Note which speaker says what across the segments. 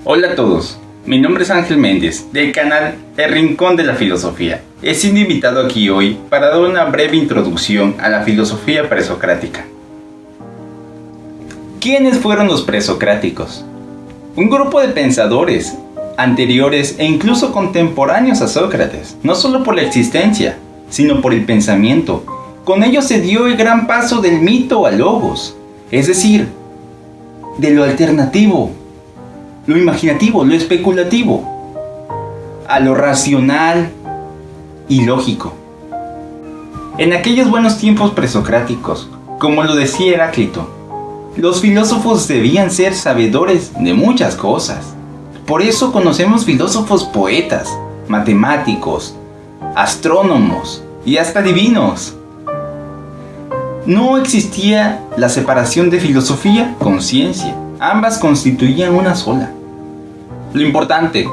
Speaker 1: Hola a todos, mi nombre es Ángel Méndez, del canal El Rincón de la Filosofía. He sido invitado aquí hoy para dar una breve introducción a la filosofía presocrática. ¿Quiénes fueron los presocráticos? Un grupo de pensadores anteriores e incluso contemporáneos a Sócrates, no solo por la existencia, sino por el pensamiento. Con ellos se dio el gran paso del mito al logos, es decir, de lo alternativo, lo imaginativo, lo especulativo, a lo racional y lógico. En aquellos buenos tiempos presocráticos, como lo decía Heráclito, los filósofos debían ser sabedores de muchas cosas. Por eso conocemos filósofos poetas, matemáticos, astrónomos y hasta divinos. No existía la separación de filosofía con ciencia. Ambas constituían una sola. Lo importante,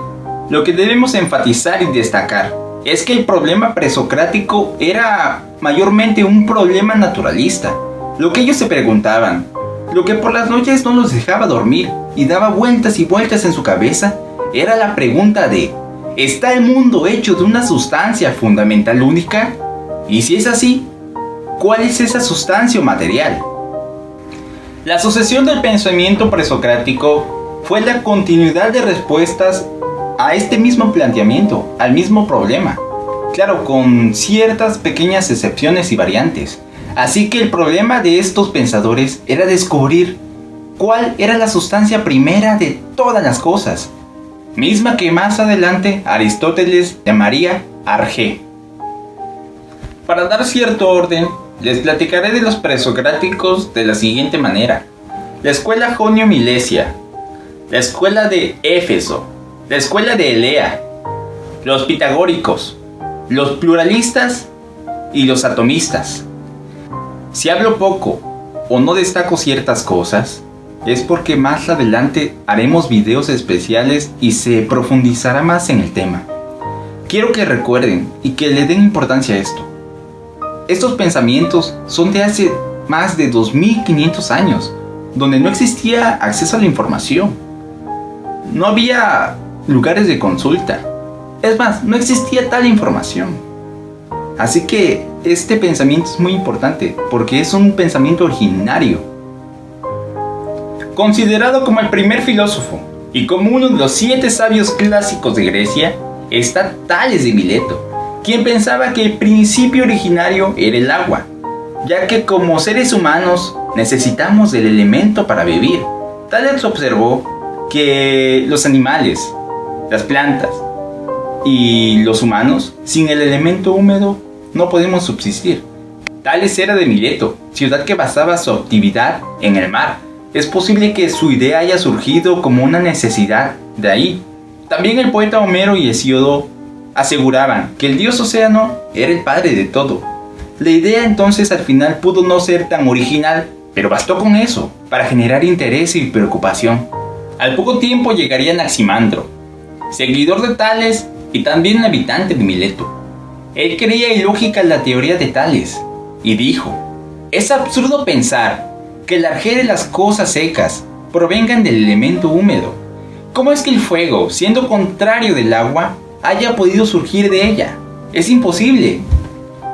Speaker 1: lo que debemos enfatizar y destacar, es que el problema presocrático era mayormente un problema naturalista. Lo que ellos se preguntaban, lo que por las noches no los dejaba dormir y daba vueltas y vueltas en su cabeza, era la pregunta de: ¿está el mundo hecho de una sustancia fundamental única? Y si es así, ¿cuál es esa sustancia o material? La sucesión del pensamiento presocrático fue la continuidad de respuestas a este mismo planteamiento, al mismo problema. Claro, con ciertas pequeñas excepciones y variantes. Así que el problema de estos pensadores era descubrir cuál era la sustancia primera de todas las cosas, misma que más adelante Aristóteles llamaría arjé. Para dar cierto orden, les platicaré de los presocráticos de la siguiente manera: la escuela jonio-milesia, la escuela de Éfeso, la escuela de Elea, los pitagóricos, los pluralistas y los atomistas. Si hablo poco o no destaco ciertas cosas, es porque más adelante haremos videos especiales y se profundizará más en el tema. Quiero que recuerden y que le den importancia a esto. Estos pensamientos son de hace más de 2500 años, donde no existía acceso a la información. No había lugares de consulta. Es más, no existía tal información. Así que este pensamiento es muy importante porque es un pensamiento originario. Considerado como el primer filósofo y como uno de los 7 sabios clásicos de Grecia, está Tales de Mileto, quien pensaba que el principio originario era el agua, ya que como seres humanos necesitamos del elemento para vivir. Tales observó que los animales, las plantas y los humanos, sin el elemento húmedo no podemos subsistir. Tales era de Mileto, ciudad que basaba su actividad en el mar. Es posible que su idea haya surgido como una necesidad de ahí. También el poeta Homero y Hesíodo aseguraban que el dios océano era el padre de todo. La idea entonces al final pudo no ser tan original, pero bastó con eso para generar interés y preocupación. Al poco tiempo llegaría Anaximandro, seguidor de Tales y también habitante de Mileto. Él creía ilógica la teoría de Tales y dijo: es absurdo pensar que el arjé de las cosas secas provengan del elemento húmedo. ¿Cómo es que el fuego, siendo contrario del agua, haya podido surgir de ella? Es imposible.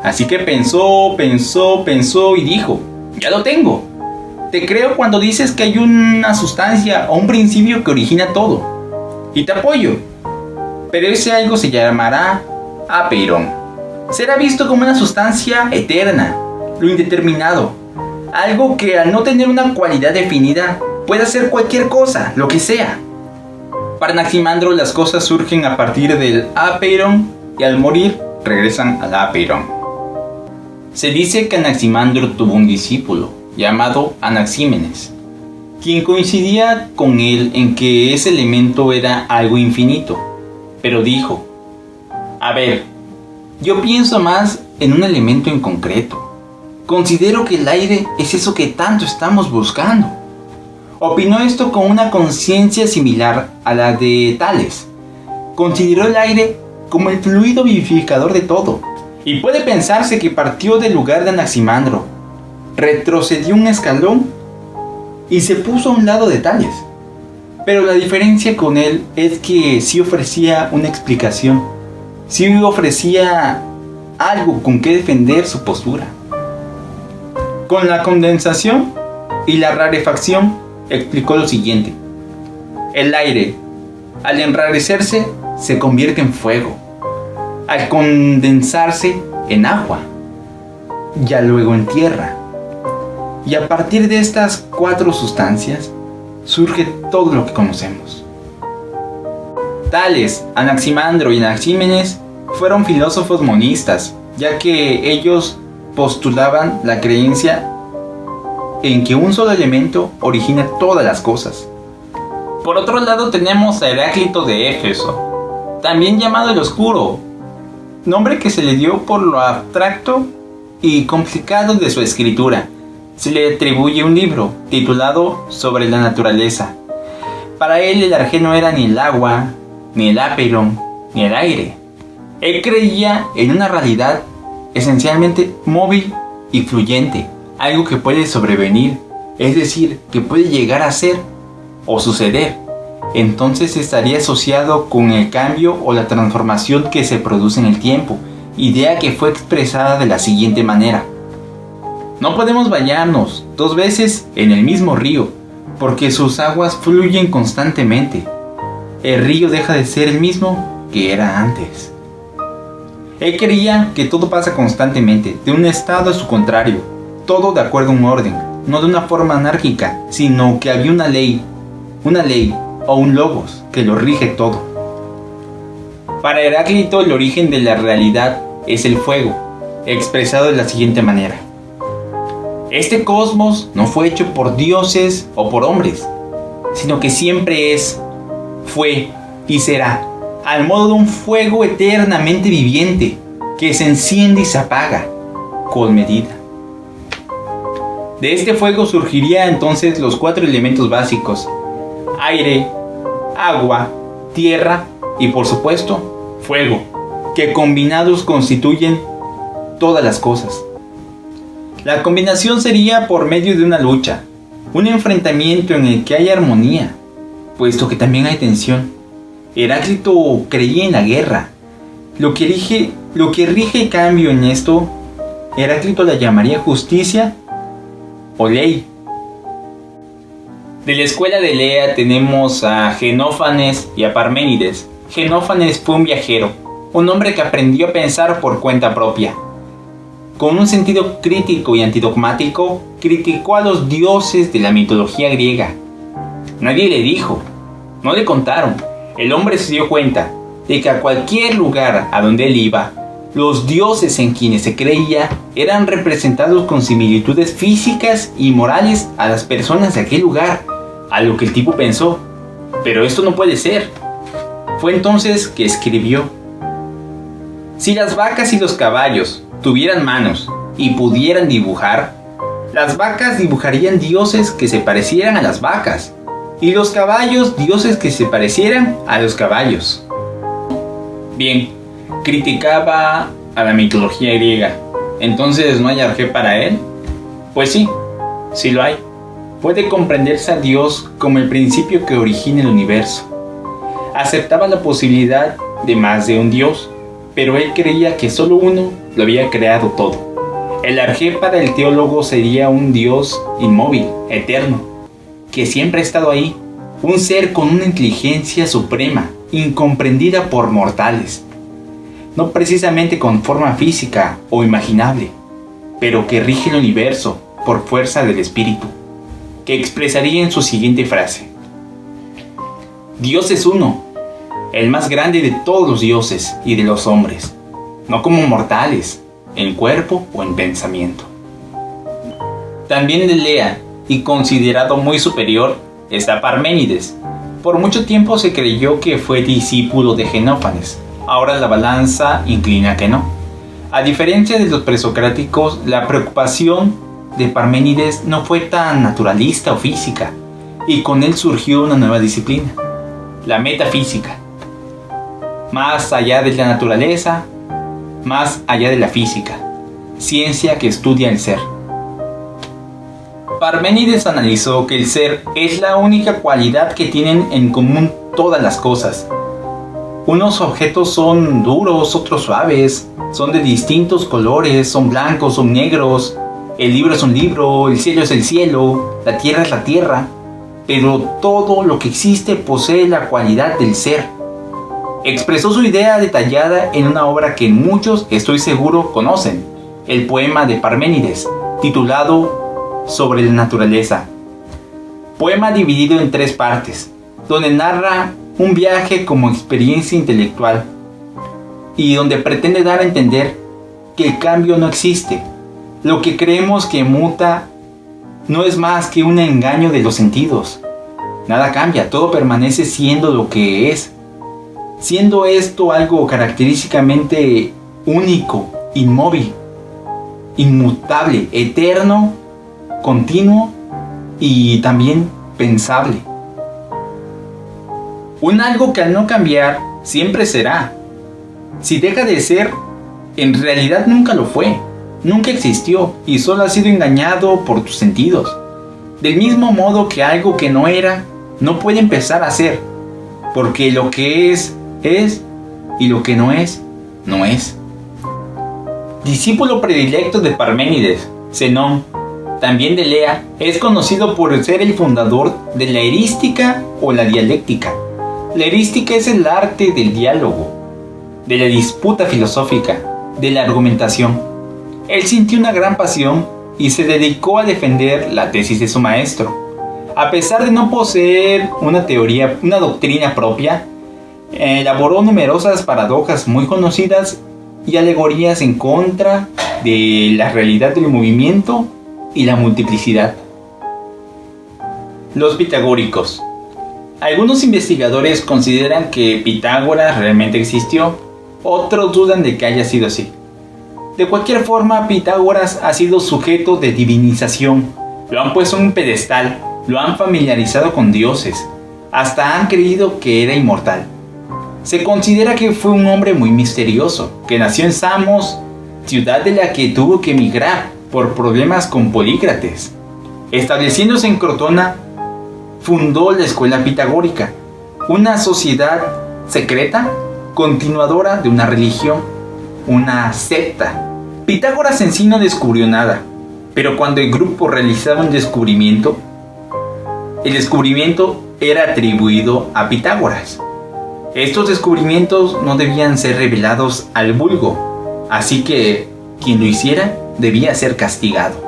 Speaker 1: Así que pensó y dijo: ya lo tengo. Te creo cuando dices que hay una sustancia o un principio que origina todo. Y te apoyo. Pero ese algo se llamará apeiron. Será visto como una sustancia eterna, lo indeterminado. Algo que al no tener una cualidad definida puede hacer cualquier cosa, lo que sea. Para Anaximandro las cosas surgen a partir del apeiron y al morir regresan al apeiron. Se dice que Anaximandro tuvo un discípulo llamado Anaxímenes, quien coincidía con él en que ese elemento era algo infinito, pero dijo: a ver, yo pienso más en un elemento en concreto. Considero que el aire es eso que tanto estamos buscando. Opinó esto con una conciencia similar a la de Tales. Consideró el aire como el fluido vivificador de todo. Y puede pensarse que partió del lugar de Anaximandro, retrocedió un escalón y se puso a un lado de Tales. Pero la diferencia con él es que sí ofrecía una explicación, sí ofrecía algo con que defender su postura. Con la condensación y la rarefacción explicó lo siguiente: el aire, al enrarecerse, se convierte en fuego, al condensarse en agua, ya luego en tierra. Y a partir de estas 4 sustancias surge todo lo que conocemos. Tales, Anaximandro y Anaxímenes fueron filósofos monistas, ya que ellos postulaban la creencia en que un solo elemento origina todas las cosas. Por otro lado tenemos a Heráclito de Éfeso, también llamado el Oscuro, nombre que se le dio por lo abstracto y complicado de su escritura. Se le atribuye un libro titulado Sobre la naturaleza. Para él el arjé no era ni el agua, ni el apeirón, ni el aire. Él creía en una realidad esencialmente móvil y fluyente, algo que puede sobrevenir, es decir, que puede llegar a ser o suceder. Entonces estaría asociado con el cambio o la transformación que se produce en el tiempo, idea que fue expresada de la siguiente manera: no podemos bañarnos 2 veces en el mismo río, porque sus aguas fluyen constantemente. El río deja de ser el mismo que era antes. Él creía que todo pasa constantemente, de un estado a su contrario, todo de acuerdo a un orden, no de una forma anárquica, sino que había una ley o un logos que lo rige todo. Para Heráclito, el origen de la realidad es el fuego, expresado de la siguiente manera: este cosmos no fue hecho por dioses o por hombres, sino que siempre es, fue y será, al modo de un fuego eternamente viviente, que se enciende y se apaga, con medida. De este fuego surgirían entonces los 4 elementos básicos: aire, agua, tierra y por supuesto, fuego, que combinados constituyen todas las cosas. La combinación sería por medio de una lucha, un enfrentamiento en el que hay armonía, puesto que también hay tensión. Heráclito creía en la guerra. Lo que rige el cambio en esto, Heráclito la llamaría justicia o ley. De la escuela de Elea tenemos a Genófanes y a Parménides. Genófanes fue un viajero, un hombre que aprendió a pensar por cuenta propia. Con un sentido crítico y antidogmático, criticó a los dioses de la mitología griega. Nadie le dijo, no le contaron. El hombre se dio cuenta de que a cualquier lugar a donde él iba, los dioses en quienes se creía eran representados con similitudes físicas y morales a las personas de aquel lugar, a lo que el tipo pensó: pero esto no puede ser. Fue entonces que escribió: si las vacas y los caballos tuvieran manos y pudieran dibujar, las vacas dibujarían dioses que se parecieran a las vacas, y los caballos dioses que se parecieran a los caballos. Bien, criticaba a la mitología griega. ¿Entonces no hay arjé para él? Pues sí, sí lo hay. Puede comprenderse a Dios como el principio que origina el universo. Aceptaba la posibilidad de más de un Dios, pero él creía que solo uno lo había creado todo. El arjé para el teólogo sería un Dios inmóvil, eterno, que siempre ha estado ahí, un ser con una inteligencia suprema, incomprendida por mortales, no precisamente con forma física o imaginable, pero que rige el universo por fuerza del espíritu, que expresaría en su siguiente frase: Dios es uno, el más grande de todos los dioses y de los hombres, no como mortales, en cuerpo o en pensamiento. También de Elea, y considerado muy superior, está Parménides. Por mucho tiempo se creyó que fue discípulo de Genófanes. Ahora la balanza inclina que no. A diferencia de los presocráticos, la preocupación de Parménides no fue tan naturalista o física, y con él surgió una nueva disciplina, la metafísica. Más allá de la naturaleza, más allá de la física, ciencia que estudia el ser. Parménides analizó que el ser es la única cualidad que tienen en común todas las cosas. Unos objetos son duros, otros suaves, son de distintos colores, son blancos, son negros, el libro es un libro, el cielo es el cielo, la tierra es la tierra, pero todo lo que existe posee la cualidad del ser. Expresó su idea detallada en una obra que muchos, estoy seguro, conocen, el poema de Parménides, titulado Sobre la naturaleza. Poema dividido en 3 partes, donde narra un viaje como experiencia intelectual y donde pretende dar a entender que el cambio no existe. Lo que creemos que muta no es más que un engaño de los sentidos. Nada cambia, todo permanece siendo lo que es. Siendo esto algo característicamente único, inmóvil, inmutable, eterno, continuo y también pensable. Un algo que al no cambiar siempre será. Si deja de ser, en realidad nunca lo fue, nunca existió y solo ha sido engañado por tus sentidos. Del mismo modo que algo que no era, no puede empezar a ser, porque lo que es y lo que no es, no es. Discípulo predilecto de Parménides, Zenón, también de Lea, es conocido por ser el fundador de la erística o la dialéctica. La erística es el arte del diálogo, de la disputa filosófica, de la argumentación. Él sintió una gran pasión y se dedicó a defender la tesis de su maestro. A pesar de no poseer una doctrina propia, elaboró numerosas paradojas muy conocidas y alegorías en contra de la realidad del movimiento y la multiplicidad. Los pitagóricos. Algunos investigadores consideran que Pitágoras realmente existió, otros dudan de que haya sido así. De cualquier forma, Pitágoras ha sido sujeto de divinización. Lo han puesto en un pedestal, lo han familiarizado con dioses, hasta han creído que era inmortal. Se considera que fue un hombre muy misterioso, que nació en Samos, ciudad de la que tuvo que emigrar por problemas con Polícrates. Estableciéndose en Crotona, fundó la escuela pitagórica, una sociedad secreta, continuadora de una religión, una secta. Pitágoras en sí no descubrió nada, pero cuando el grupo realizaba un descubrimiento, el descubrimiento era atribuido a Pitágoras. Estos descubrimientos no debían ser revelados al vulgo, así que quien lo hiciera debía ser castigado.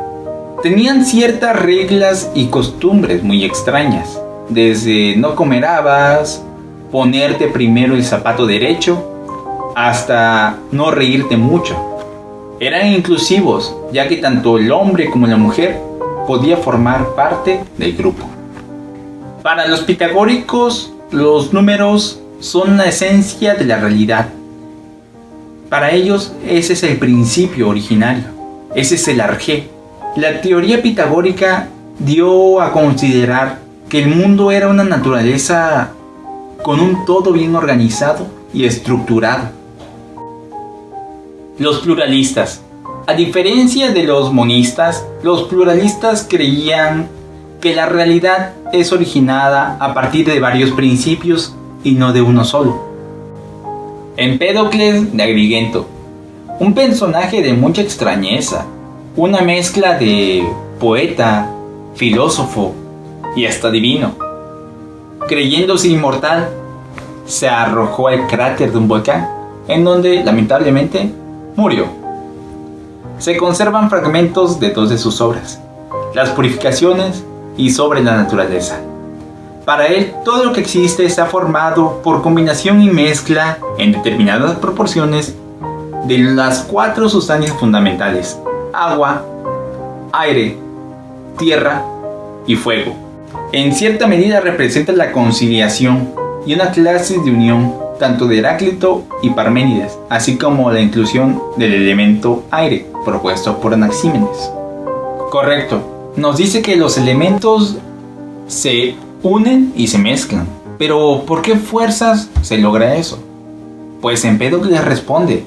Speaker 1: Tenían ciertas reglas y costumbres muy extrañas, desde no comer habas, ponerte primero el zapato derecho, hasta no reírte mucho. Eran inclusivos, ya que tanto el hombre como la mujer podía formar parte del grupo. Para los pitagóricos, los números son la esencia de la realidad. Para ellos, ese es el principio originario, ese es el arjé. La teoría pitagórica dio a considerar que el mundo era una naturaleza con un todo bien organizado y estructurado. Los pluralistas. A diferencia de los monistas, los pluralistas creían que la realidad es originada a partir de varios principios y no de uno solo. Empédocles de Agrigento, un personaje de mucha extrañeza, una mezcla de poeta, filósofo y hasta divino. Creyéndose inmortal, se arrojó al cráter de un volcán, en donde lamentablemente murió. Se conservan fragmentos de 2 de sus obras, Las Purificaciones y Sobre la Naturaleza. Para él, todo lo que existe está formado por combinación y mezcla en determinadas proporciones de las 4 sustancias fundamentales: agua, aire, tierra y fuego. En cierta medida representa la conciliación y una clase de unión tanto de Heráclito y Parménides, así como la inclusión del elemento aire propuesto por Anaxímenes. Correcto, nos dice que los elementos se unen y se mezclan. Pero ¿por qué fuerzas se logra eso? Pues Empédocles responde: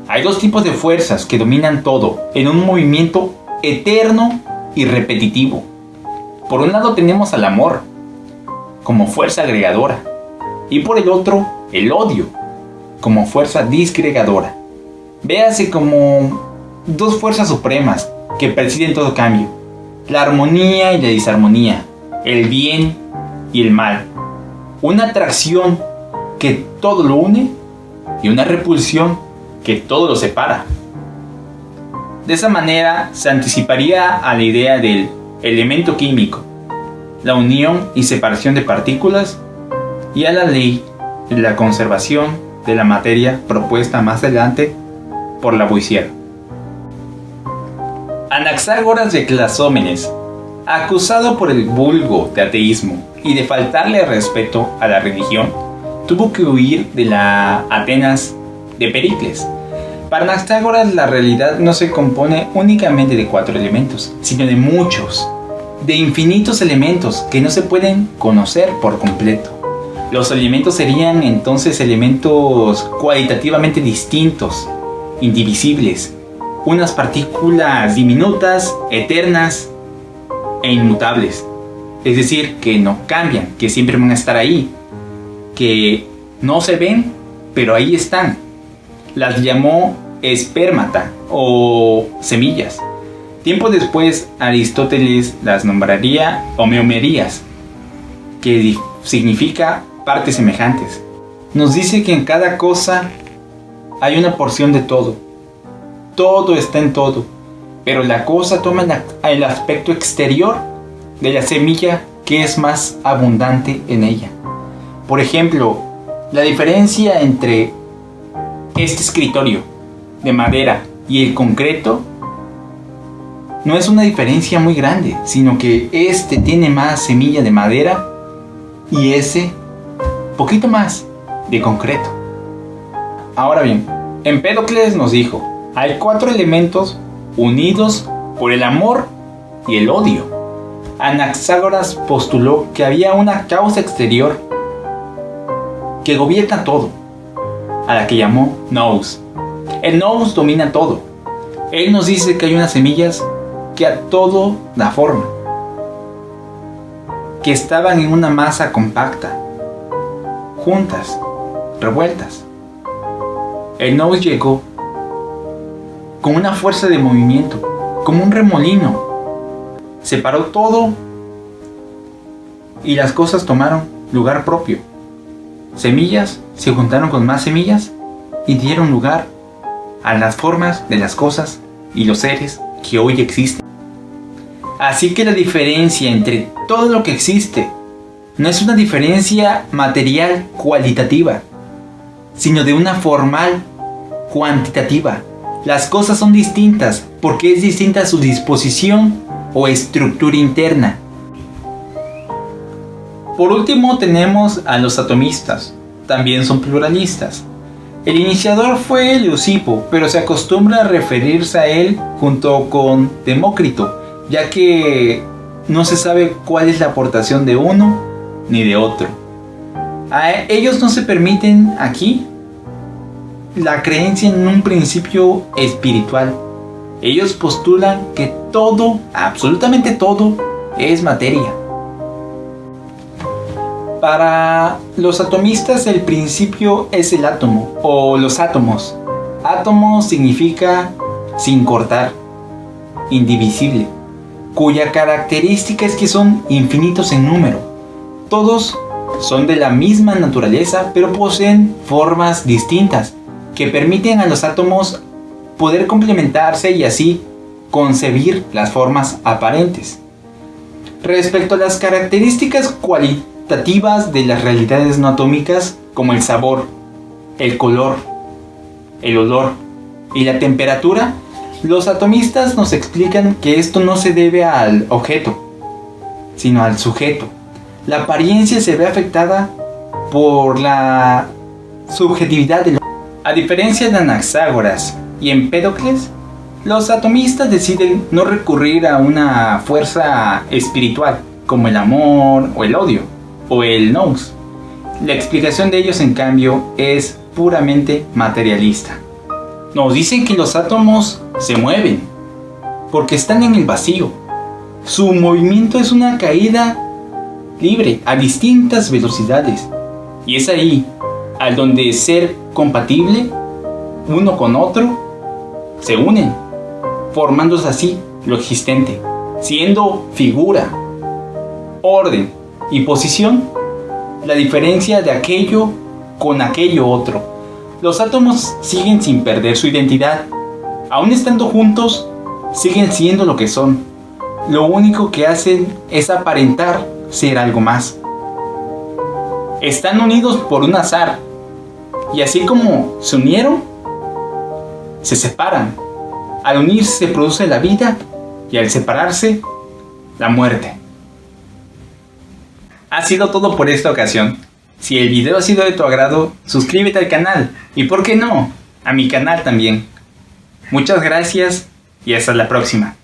Speaker 1: hay 2 tipos de fuerzas que dominan todo en un movimiento eterno y repetitivo. Por un lado tenemos al amor como fuerza agregadora y por el otro el odio como fuerza disgregadora. Véase como dos fuerzas supremas que presiden todo cambio: la armonía y la disarmonía, el bien y el mal, una atracción que todo lo une y una repulsión que todo lo separa. De esa manera se anticiparía a la idea del elemento químico, la unión y separación de partículas, y a la ley de la conservación de la materia propuesta más adelante por Lavoisier. Anaxágoras de Clasómenes, acusado por el vulgo de ateísmo y de faltarle respeto a la religión, tuvo que huir de la Atenas de Pericles. Para Anaxágoras la realidad no se compone únicamente de 4 elementos, sino de muchos, de infinitos elementos que no se pueden conocer por completo. Los elementos serían entonces elementos cualitativamente distintos, indivisibles, unas partículas diminutas, eternas e inmutables. Es decir, que no cambian, que siempre van a estar ahí, que no se ven, pero ahí están. Las llamó espermata o semillas. Tiempo después, Aristóteles las nombraría homeomerías, que significa partes semejantes. Nos dice que en cada cosa hay una porción de todo. Todo está en todo, pero la cosa toma el aspecto exterior de la semilla que es más abundante en ella. Por ejemplo, la diferencia entre este escritorio de madera y el concreto no es una diferencia muy grande, sino que este tiene más semilla de madera y ese poquito más de concreto. Ahora bien, Empédocles nos dijo: hay 4 elementos unidos por el amor y el odio. Anaxágoras postuló que había una causa exterior que gobierna todo, a la que llamó nous. El nous domina todo. Él nos dice que hay unas semillas que a todo da forma, que estaban en una masa compacta, juntas, revueltas. El nous llegó con una fuerza de movimiento, como un remolino. Separó todo y las cosas tomaron lugar propio. Semillas se juntaron con más semillas y dieron lugar a las formas de las cosas y los seres que hoy existen. Así que la diferencia entre todo lo que existe no es una diferencia material cualitativa, sino de una formal cuantitativa. Las cosas son distintas porque es distinta su disposición o estructura interna. Por último tenemos a los atomistas. También son pluralistas. El iniciador fue Leucipo, pero se acostumbra a referirse a él junto con Demócrito, ya que no se sabe cuál es la aportación de uno ni de otro. A ellos no se permiten aquí la creencia en un principio espiritual. Ellos postulan que todo, absolutamente todo, es materia. Para los atomistas el principio es el átomo o los átomos. Átomo significa sin cortar, indivisible, cuya característica es que son infinitos en número. Todos son de la misma naturaleza, pero poseen formas distintas que permiten a los átomos poder complementarse y así concebir las formas aparentes. Respecto a las características cualitativas de las realidades no atómicas, como el sabor, el color, el olor y la temperatura, los atomistas nos explican que esto no se debe al objeto, sino al sujeto. La apariencia se ve afectada por la subjetividad del hombre. A diferencia de Anaxágoras y Empédocles, los atomistas deciden no recurrir a una fuerza espiritual como el amor o el odio o el nous. La explicación de ellos, en cambio, es puramente materialista. Nos dicen que los átomos se mueven porque están en el vacío. Su movimiento es una caída libre a distintas velocidades. Y es ahí, al donde ser compatible, uno con otro, se unen, formándose así lo existente, siendo figura, orden y posición la diferencia de aquello con aquello otro. Los átomos siguen sin perder su identidad. Aún estando juntos, siguen siendo lo que son. Lo único que hacen es aparentar ser algo más. Están unidos por un azar. Y así como se unieron, se separan. Al unirse se produce la vida y al separarse, la muerte. Ha sido todo por esta ocasión. Si el video ha sido de tu agrado, suscríbete al canal y, ¿por qué no?, a mi canal también. Muchas gracias y hasta la próxima.